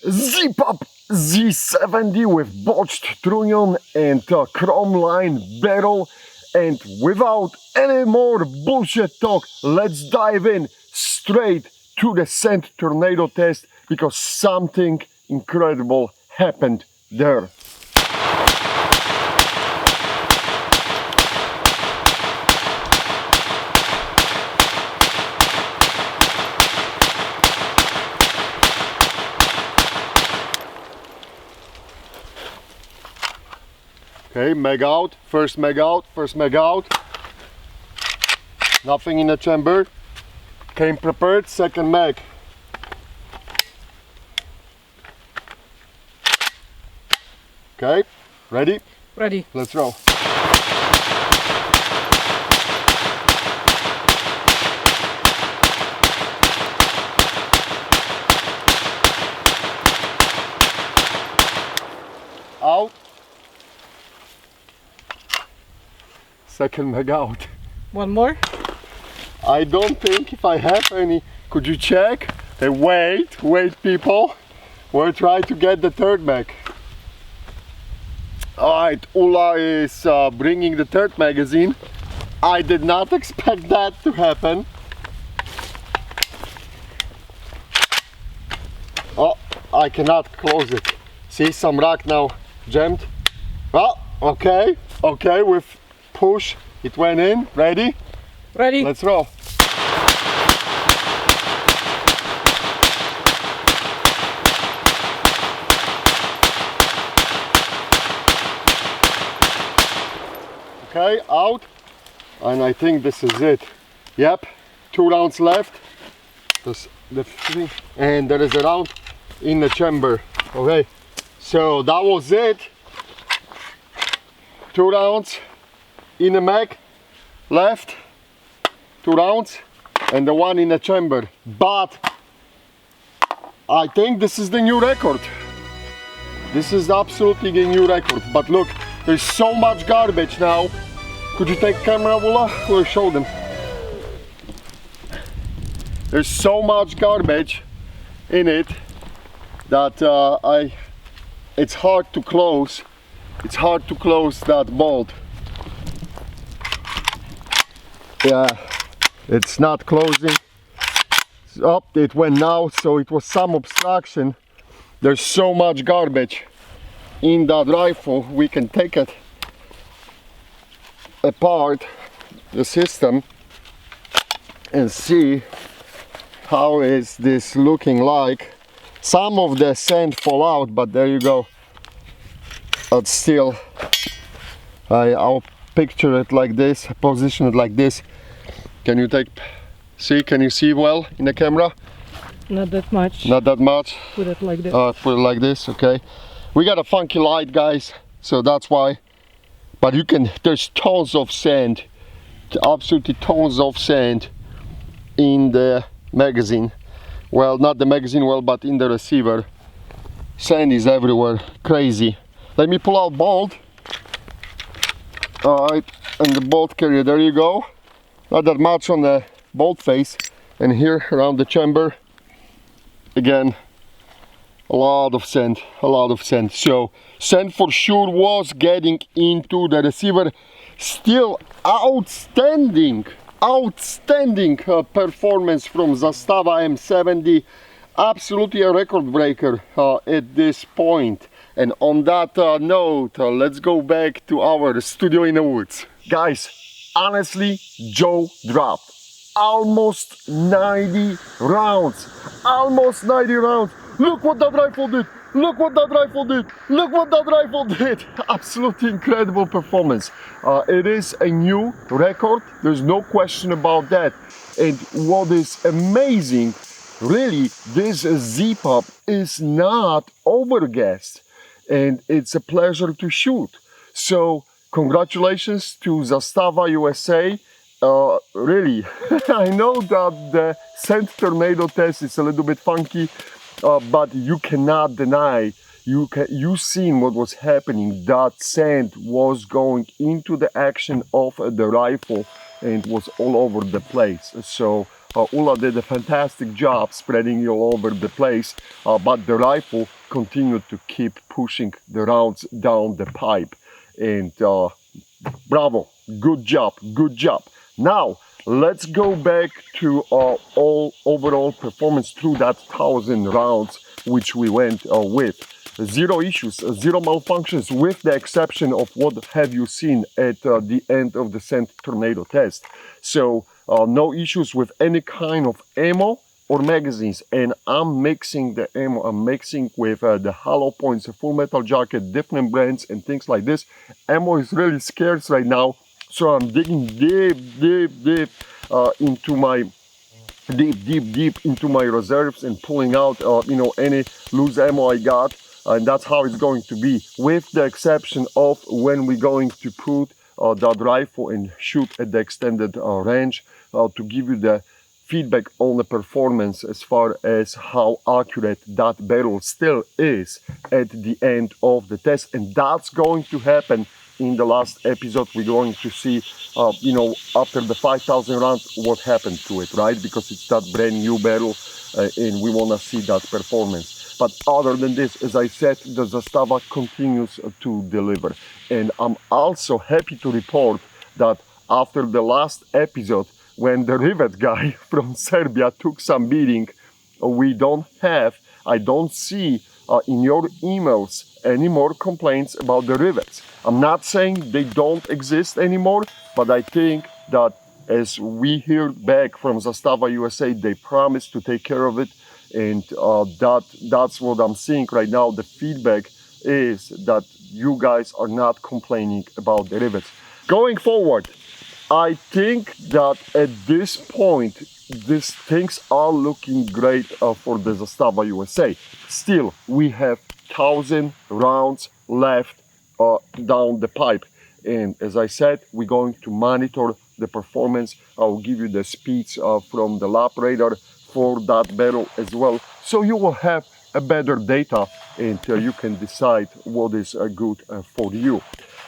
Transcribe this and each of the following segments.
ZPAP Z70 with botched trunnion and chrome line barrel. And without any more bullshit talk, let's dive in straight to the sand tornado test because something incredible happened there. Okay, mag out, first mag out, first mag out. Nothing in the chamber. Came prepared, second mag. Okay, ready? Ready. Let's roll. Out. Second mag out. One more. I don't think if I have any. Could you check? Hey, wait people. We're trying to get the third mag. Alright, Ula is bringing the third magazine. I did not expect that to happen. Oh, I cannot close it. See, some rack now jammed. Well, okay, with push, it went in. Ready? Ready. Let's roll. Okay, out. And I think this is it. Yep, 2 rounds left. And there is a round in the chamber. Okay, so that was it. 2 rounds in the mag left, 2 rounds, and the one in the chamber. But I think this is the new record. This is absolutely the new record. But look, there's so much garbage now. Could you take camera, Wula? We'll show them. There's so much garbage in it that it's hard to close. It's hard to close that bolt. Yeah, it's not closing. Oh, it went now, so it was some obstruction. There's so much garbage in that rifle. We can take it apart, the system, and see how is this looking like. Some of the sand fall out, but there you go. But still, I'll picture it like this, position it like this. Can you can you see well in the camera? Not that much. Not that much. Put it like this. Put it like this, okay. We got a funky light, guys, so that's why. But you can, there's tons of sand, absolutely tons of sand in the magazine. Well, not the magazine well, but in the receiver. Sand is everywhere, crazy. Let me pull out bolt. Alright, and the bolt carrier, there you go. Not that much on the bolt face. And here around the chamber, again, a lot of sand, a lot of sand. So sand for sure was getting into the receiver. Still outstanding performance from Zastava M70. Absolutely a record breaker at this point. And on that note, let's go back to our studio in the woods. Guys, honestly, Joe dropped almost 90 rounds. Almost 90 rounds. Look what that rifle did. Look what that rifle did. Look what that rifle did. Absolutely incredible performance. It is a new record. There's no question about that. And what is amazing, really, this ZPAP is not overgassed. And it's a pleasure to shoot. So congratulations to Zastava USA. Really, I know that the sand tornado test is a little bit funky, but you cannot deny, you seen what was happening. That sand was going into the action of the rifle and was all over the place. So Ulla did a fantastic job spreading it all over the place, but the rifle continued to keep pushing the rounds down the pipe. And bravo, good job, good job. Now, let's go back to all overall performance through that 1,000 rounds which we went with. Zero issues, zero malfunctions, with the exception of what have you seen at the end of the Sand Tornado test. So no issues with any kind of ammo or magazines, and I'm mixing the ammo, I'm mixing with the hollow points, a full metal jacket, different brands and things like this. Ammo is really scarce right now, so I'm digging deep into my deep into my reserves and pulling out you know, any loose ammo I got, and that's how it's going to be, with the exception of when we're going to put that rifle and shoot at the extended range to give you the feedback on the performance as far as how accurate that barrel still is at the end of the test. And that's going to happen in the last episode. We're going to see you know, after the 5,000 rounds, what happened to it, right? Because it's that brand new barrel and we want to see that performance. But other than this, as I said, the Zastava continues to deliver. And I'm also happy to report that after the last episode, when the rivet guy from Serbia took some beating, I don't see in your emails any more complaints about the rivets. I'm not saying they don't exist anymore, but I think that as we hear back from Zastava USA, they promised to take care of it, and that's what I'm seeing right now. The feedback is that you guys are not complaining about the rivets. Going forward, I think that at this point, these things are looking great for the Zastava USA. Still, we have 1,000 rounds left down the pipe. And as I said, we're going to monitor the performance. I'll give you the speeds from the lap radar for that barrel as well. So you will have a better data and you can decide what is good for you.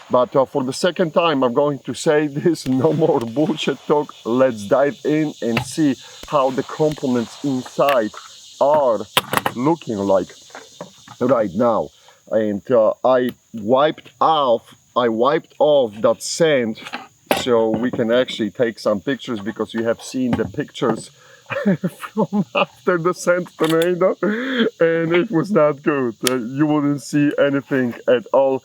But for the second time, I'm going to say this, no more bullshit talk. Let's dive in and see how the components inside are looking like right now. And I wiped off that sand so we can actually take some pictures, because you have seen the pictures from after the Sand Tornado and it was not good. You wouldn't see anything at all.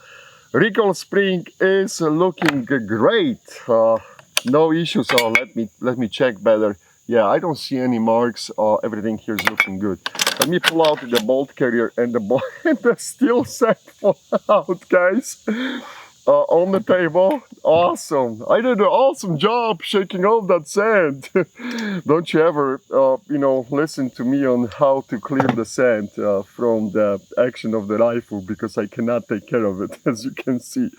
Recoil spring is looking great. No issues. So let me check better. Yeah, I don't see any marks. Everything here is looking good. Let me pull out the bolt carrier and the steel set fall out, guys. On the table. Awesome. I did an awesome job shaking off that sand. Don't you ever, you know, listen to me on how to clear the sand from the action of the rifle, because I cannot take care of it, as you can see.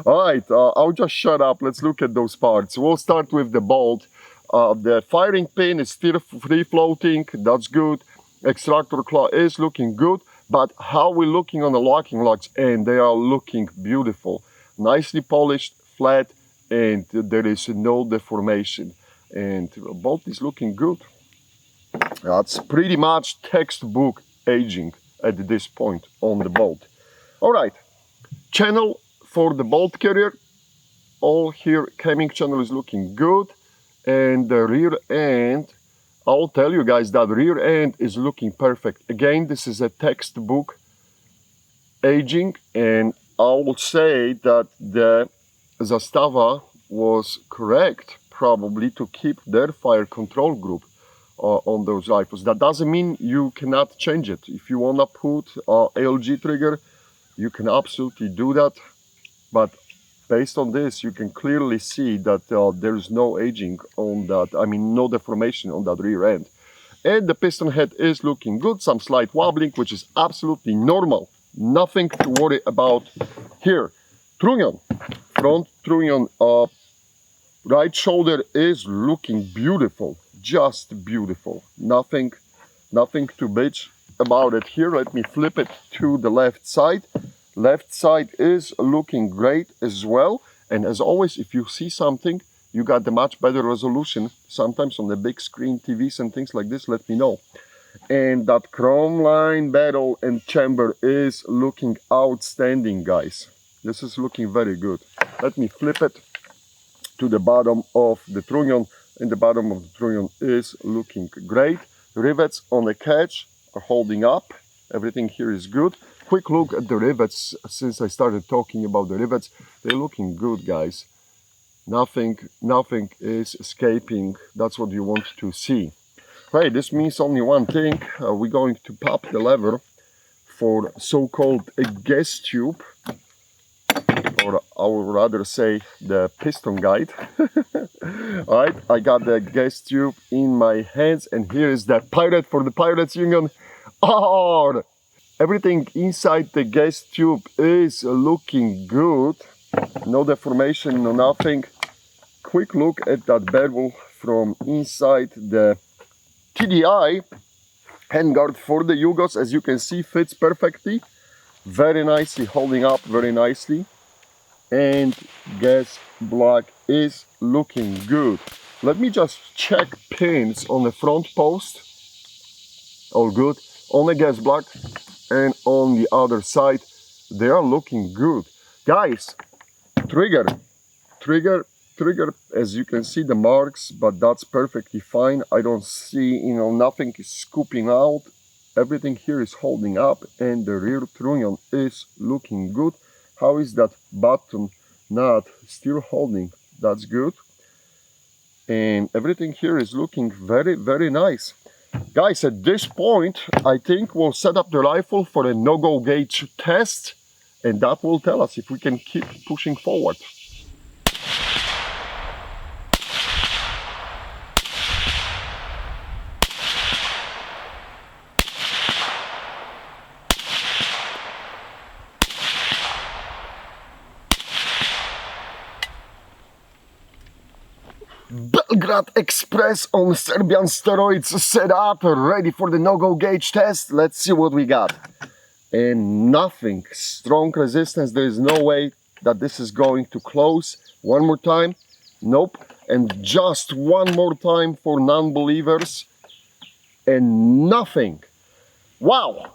All right, I'll just shut up. Let's look at those parts. We'll start with the bolt. The firing pin is still free floating. That's good. Extractor claw is looking good. But how we're looking on the locking lugs, and they are looking beautiful. Nicely polished, flat, and there is no deformation. And the bolt is looking good. That's pretty much textbook aging at this point on the bolt. All right, channel for the bolt carrier. All here, Hemming channel is looking good. And the rear end, I'll tell you guys that rear end is looking perfect. Again, this is a textbook aging, and I will say that the Zastava was correct probably to keep their fire control group on those rifles. That doesn't mean you cannot change it. If you want to put ALG trigger, you can absolutely do that. But based on this, you can clearly see that there's no aging on that. I mean, no deformation on that rear end. And the piston head is looking good. Some slight wobbling, which is absolutely normal. Nothing to worry about here. Trunnion, front trunnion, right shoulder is looking beautiful, just beautiful. Nothing to bitch about it here. Let me flip it to the left side. Left side is looking great as well. And as always, if you see something, you got the much better resolution, sometimes on the big screen TVs and things like this, let me know. And that chrome line barrel and chamber is looking outstanding, guys. This is looking very good. Let me flip it to the bottom of the trunnion, and the bottom of the trunnion is looking great. Rivets on the catch are holding up. Everything here is good. Quick look at the rivets. Since I started talking about the rivets, they're looking good, guys. Nothing is escaping. That's what you want to see. Hey, this means only one thing. We're going to pop the lever for so-called a gas tube, or I would rather say the piston guide. Alright, I got the gas tube in my hands, and here is the pirate for the Pirates Union. Oh, everything inside the gas tube is looking good. No deformation, no nothing. Quick look at that bevel from inside the TDI handguard for the Yugos. As you can see, fits perfectly, very nicely, holding up very nicely, and gas block is looking good. Let me just check pins on the front post. All good on the gas block, and on the other side they are looking good, guys. Trigger, as you can see the marks, but that's perfectly fine. I don't see, nothing is scooping out. Everything here is holding up, and the rear trunnion is looking good. How is that button not still holding? That's good. And everything here is looking very nice. Guys, at this point I think we'll set up the rifle for a no-go gauge test, and that will tell us if we can keep pushing forward. Belgrade Express on Serbian steroids set up, ready for the no-go gauge test. Let's see what we got. And nothing, strong resistance. There is no way that this is going to close. One more time, nope. And just one more time for non-believers, and nothing. Wow,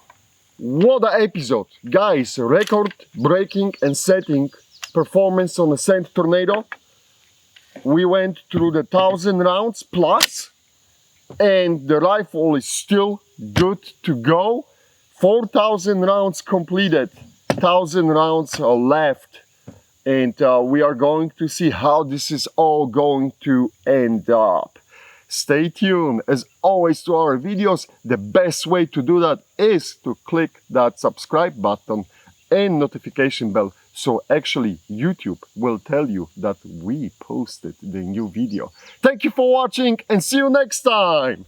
what an episode, guys. Record breaking and setting performance on the Saint Tornado. We went through the 1,000 rounds plus, and the rifle is still good to go. 4,000 rounds completed, 1,000 rounds are left, and we are going to see how this is all going to end up. Stay tuned as always to our videos. The best way to do that is to click that subscribe button and notification bell, so actually YouTube will tell you that we posted the new video. Thank you for watching, and see you next time!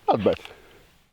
Not bad.